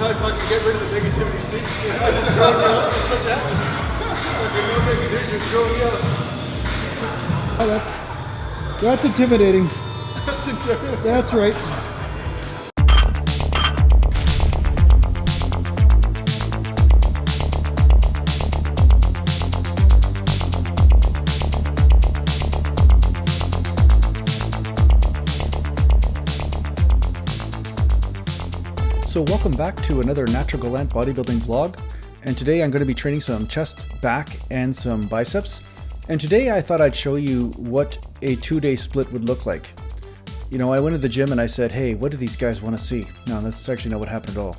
I fucking get rid of the negativity seat. I just throw it out just like that. Fucking no big deal, you're throwing me out. Oh, that's intimidating. That's intimidating. That's right. So welcome back to another Natural Gallant bodybuilding vlog, and today I'm going to be training some chest, back, and some biceps. And today I thought I'd show you what a 2-day split would look like. You know, I went to the gym and I said, hey, what do these guys want to see? No, that's actually not what happened at all.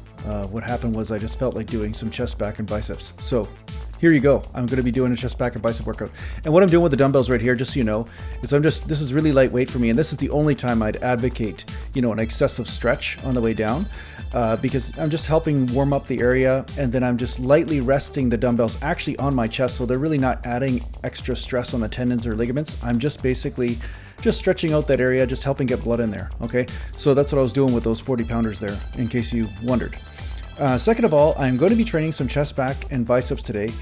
What happened was I just felt like doing some chest, back, and biceps. So here you go. I'm going to be doing a chest, back, and bicep workout. And what I'm doing with the dumbbells right here, just so you know, is this is really lightweight for me. And this is the only time I'd advocate, you know, an excessive stretch on the way down. Because I'm just helping warm up the area, and then I'm just lightly resting the dumbbells actually on my chest, so they're really not adding extra stress on the tendons or ligaments. I'm just basically just stretching out that area, just helping get blood in there. Okay, so that's what I was doing with those 40 pounders there, in case you wondered. Second of all, I'm going to be training some chest, back, and biceps today,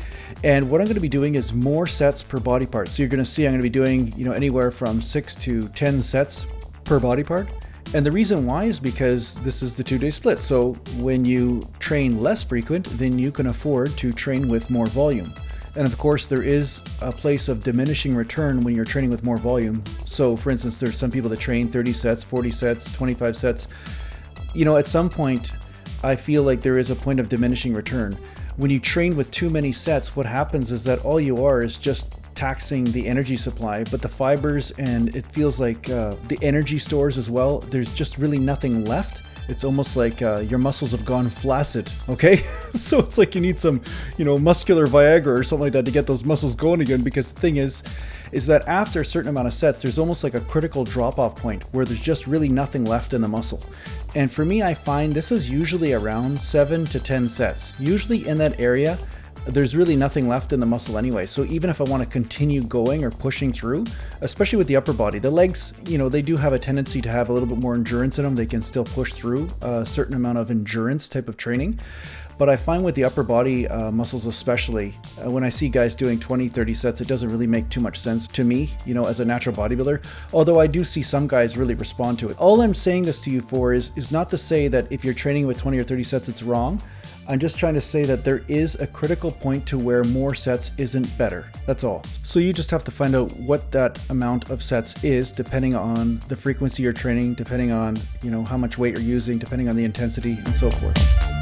and what I'm going to be doing is more sets per body part. So you're going to see I'm going to be doing, you know, anywhere from 6 to 10 sets per body part. And the reason why is because this is the 2-day split. So when you train less frequent, then you can afford to train with more volume. And of course, there is a place of diminishing return when you're training with more volume. So for instance, there's some people that train 30 sets, 40 sets, 25 sets. You know, at some point, I feel like there is a point of diminishing return. When you train with too many sets, what happens is that all you are is just taxing the energy supply, but the fibers, and it feels like the energy stores as well, there's just really nothing left. It's almost like your muscles have gone flaccid, okay? So it's like you need some, you know, muscular Viagra or something like that to get those muscles going again, because the thing is that after a certain amount of sets, there's almost like a critical drop-off point where there's just really nothing left in the muscle. And for me, I find this is usually around 7 to 10 sets. Usually in that area, there's really nothing left in the muscle anyway. So even if I want to continue going or pushing through, especially with the upper body, the legs, you know, they do have a tendency to have a little bit more endurance in them. They can still push through a certain amount of endurance type of training. But I find with the upper body muscles especially, when I see guys doing 20, 30 sets, it doesn't really make too much sense to me, you know, as a natural bodybuilder, although I do see some guys really respond to it. All I'm saying this to you for is not to say that if you're training with 20 or 30 sets, it's wrong. I'm just trying to say that there is a critical point to where more sets isn't better. That's all. So you just have to find out what that amount of sets is, depending on the frequency you're training, depending on, you know, how much weight you're using, depending on the intensity, and so forth.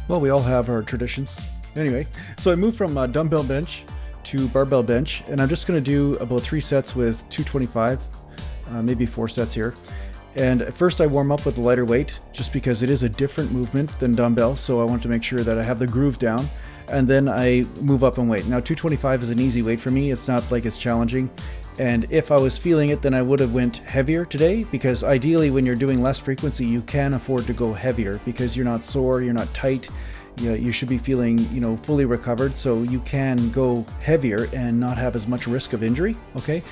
Well, we all have our traditions. Anyway, so I moved from dumbbell bench to barbell bench, and I'm just going to do about 3 sets with 225, maybe 4 sets here. And at first I warm up with the lighter weight, just because it is a different movement than dumbbell, so I want to make sure that I have the groove down. And then I move up in weight. Now 225 is an easy weight for me. It's not like it's challenging. And if I was feeling it, then I would have went heavier today, because ideally when you're doing less frequency, you can afford to go heavier because you're not sore, you're not tight. You should be feeling, you know, fully recovered, so you can go heavier and not have as much risk of injury, okay?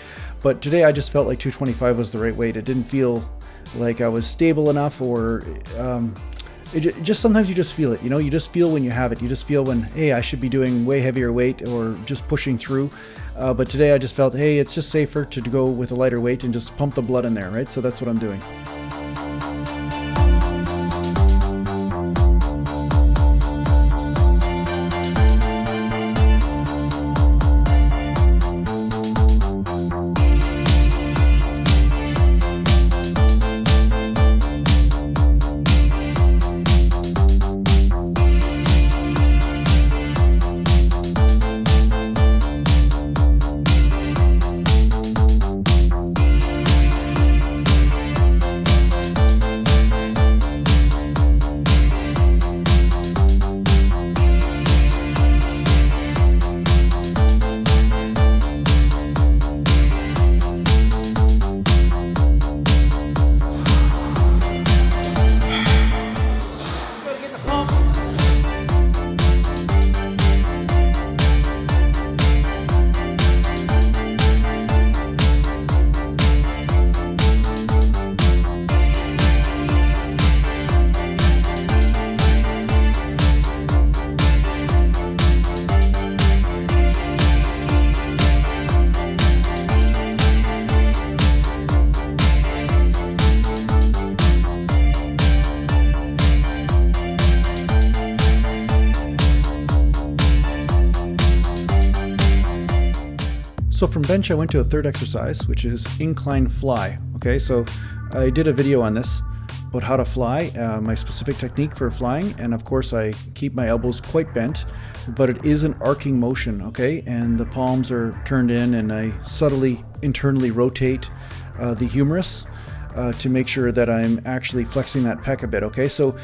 But today I just felt like 225 was the right weight. It didn't feel like I was stable enough, or just sometimes you just feel it, you know, you just feel when you have it. You just feel when, hey, I should be doing way heavier weight or just pushing through. But today I just felt, hey, it's just safer to go with a lighter weight and just pump the blood in there, right? So that's what I'm doing. So from bench, I went to a third exercise, which is Incline Fly. Okay, so I did a video on this about how to fly, my specific technique for flying, and of course I keep my elbows quite bent, but it is an arcing motion, okay, and the palms are turned in, and I subtly internally rotate the humerus to make sure that I'm actually flexing that pec a bit, okay? So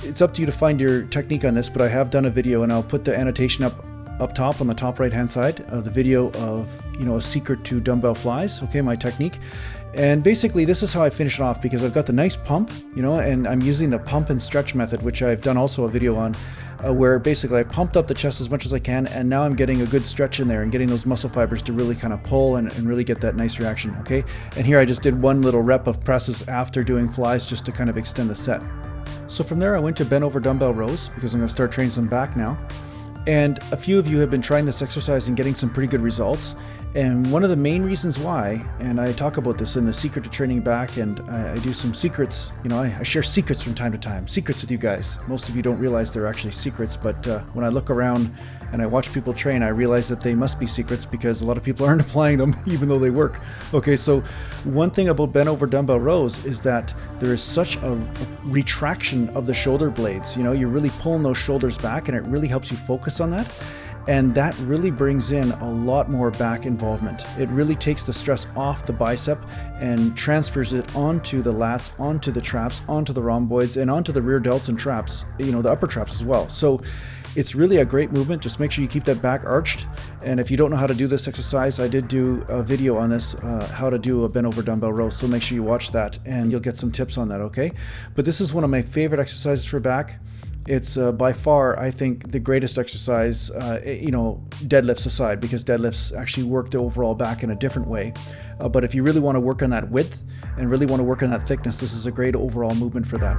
it's up to you to find your technique on this, but I have done a video, and I'll put the annotation up top on the top right hand side of the video of, you know, a secret to dumbbell flies, okay, my technique. And basically this is how I finish it off, because I've got the nice pump, you know, and I'm using the pump and stretch method, which I've done also a video on, where basically I pumped up the chest as much as I can, and now I'm getting a good stretch in there and getting those muscle fibers to really kind of pull and really get that nice reaction, okay? And here I just did one little rep of presses after doing flies just to kind of extend the set. So from there I went to bent over dumbbell rows, because I'm going to start training some back now. And a few of you have been trying this exercise and getting some pretty good results. And one of the main reasons why, and I talk about this in the secret to training back, and I do some secrets, you know, I share secrets from time to time, secrets with you guys. Most of you don't realize they're actually secrets, but when I look around and I watch people train, I realize that they must be secrets, because a lot of people aren't applying them even though they work. Okay, so one thing about bent over dumbbell rows is that there is such a retraction of the shoulder blades. You know, you're really pulling those shoulders back, and it really helps you focus on that. And that really brings in a lot more back involvement. It really takes the stress off the bicep and transfers it onto the lats, onto the traps, onto the rhomboids, and onto the rear delts and traps, you know, the upper traps as well. So it's really a great movement. Just make sure you keep that back arched. And if you don't know how to do this exercise, I did do a video on this, how to do a bent over dumbbell row. So make sure you watch that and you'll get some tips on that, okay? But this is one of my favorite exercises for back. It's by far, I think, the greatest exercise, you know, deadlifts aside, because deadlifts actually work the overall back in a different way. But if you really want to work on that width and really want to work on that thickness, this is a great overall movement for that.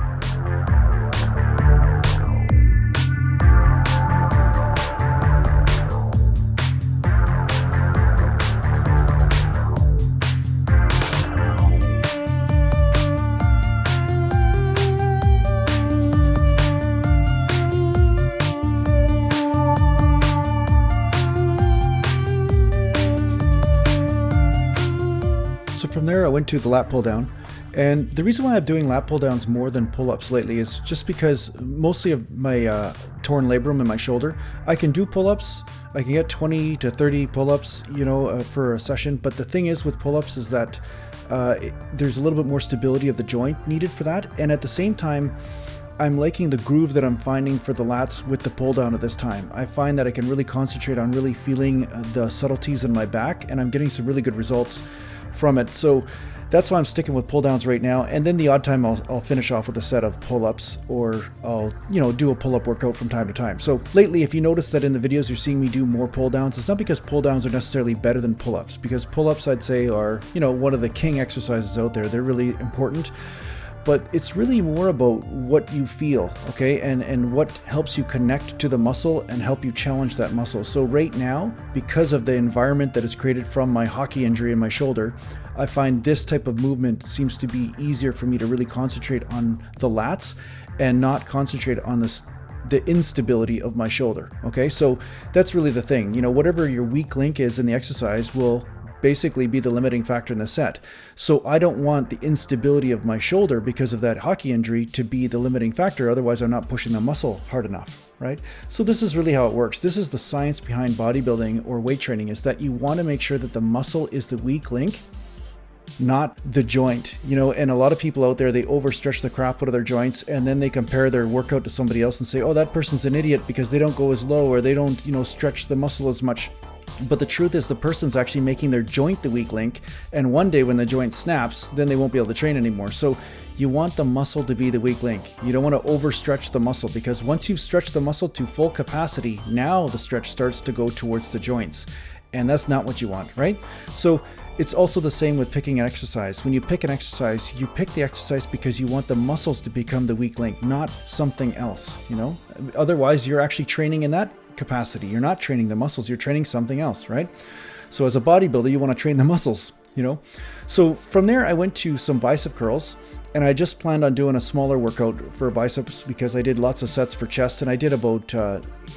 So from there, I went to the lat pull down. And the reason why I'm doing lat pull downs more than pull-ups lately is just because mostly of my torn labrum in my shoulder, I can do pull-ups. I can get 20 to 30 pull-ups, you know, for a session. But the thing is with pull-ups is that there's a little bit more stability of the joint needed for that. And at the same time, I'm liking the groove that I'm finding for the lats with the pull down at this time. I find that I can really concentrate on really feeling the subtleties in my back, and I'm getting some really good results from it. So that's why I'm sticking with pull downs right now. And then the odd time I'll finish off with a set of pull-ups, or I'll, you know, do a pull-up workout from time to time. So lately, if you notice that in the videos you're seeing me do more pull downs, it's not because pull downs are necessarily better than pull-ups, because pull-ups, I'd say, are, you know, one of the king exercises out there. They're really important. But it's really more about what you feel, okay, and what helps you connect to the muscle and help you challenge that muscle. So right now, because of the environment that is created from my hockey injury in my shoulder, I find this type of movement seems to be easier for me to really concentrate on the lats and not concentrate on the instability of my shoulder, okay? So that's really the thing. You know, whatever your weak link is in the exercise will basically be the limiting factor in the set. So I don't want the instability of my shoulder because of that hockey injury to be the limiting factor. Otherwise, I'm not pushing the muscle hard enough, right? So this is really how it works. This is the science behind bodybuilding or weight training, is that you want to make sure that the muscle is the weak link, not the joint, you know. And a lot of people out there, they overstretch the crap out of their joints, and then they compare their workout to somebody else and say, oh, that person's an idiot because they don't go as low, or they don't, you know, stretch the muscle as much. But the truth is the person's actually making their joint the weak link, and one day when the joint snaps, then they won't be able to train anymore. So you want the muscle to be the weak link. You don't want to overstretch the muscle, because once you've stretched the muscle to full capacity, now the stretch starts to go towards the joints, and that's not what you want, right? So it's also the same with picking an exercise. When you pick an exercise, you pick the exercise because you want the muscles to become the weak link, not something else, you know? Otherwise, you're actually training in that capacity. You're not training the muscles, you're training something else, right? So as a bodybuilder, you want to train the muscles, you know? So from there, I went to some bicep curls, and I just planned on doing a smaller workout for biceps because I did lots of sets for chest, and I did about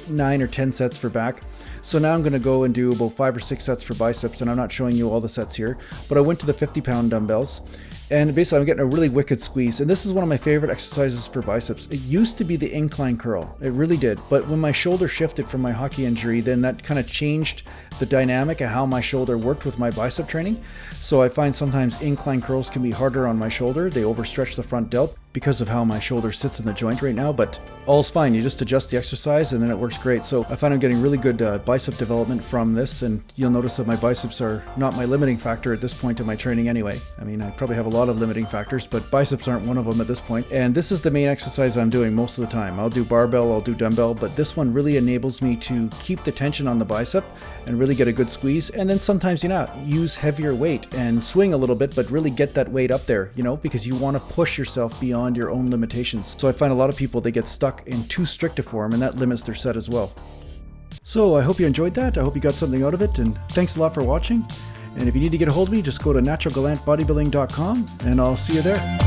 9 or 10 sets for back. So now I'm going to go and do about 5 or 6 sets for biceps, and I'm not showing you all the sets here, but I went to the 50-pound dumbbells. And basically I'm getting a really wicked squeeze, and this is one of my favorite exercises for biceps. It used to be the incline curl, it really did, but when my shoulder shifted from my hockey injury, then that kind of changed the dynamic of how my shoulder worked with my bicep training. So I find sometimes incline curls can be harder on my shoulder, they overstretch the front delt because of how my shoulder sits in the joint right now, but all's fine. You just adjust the exercise and then it works great. So I find I'm getting really good bicep development from this, and you'll notice that my biceps are not my limiting factor at this point in my training anyway. I mean, I probably have a lot of limiting factors, but biceps aren't one of them at this point. And this is the main exercise I'm doing most of the time. I'll do barbell, I'll do dumbbell, but this one really enables me to keep the tension on the bicep and really get a good squeeze. And then sometimes, you know, use heavier weight and swing a little bit, but really get that weight up there, you know, because you want to push yourself beyond your own limitations. So I find a lot of people, they get stuck in too strict a form, and that limits their set as well. So I hope you enjoyed that. I hope you got something out of it, and thanks a lot for watching. And if you need to get a hold of me, just go to naturalgallantbodybuilding.com and I'll see you there.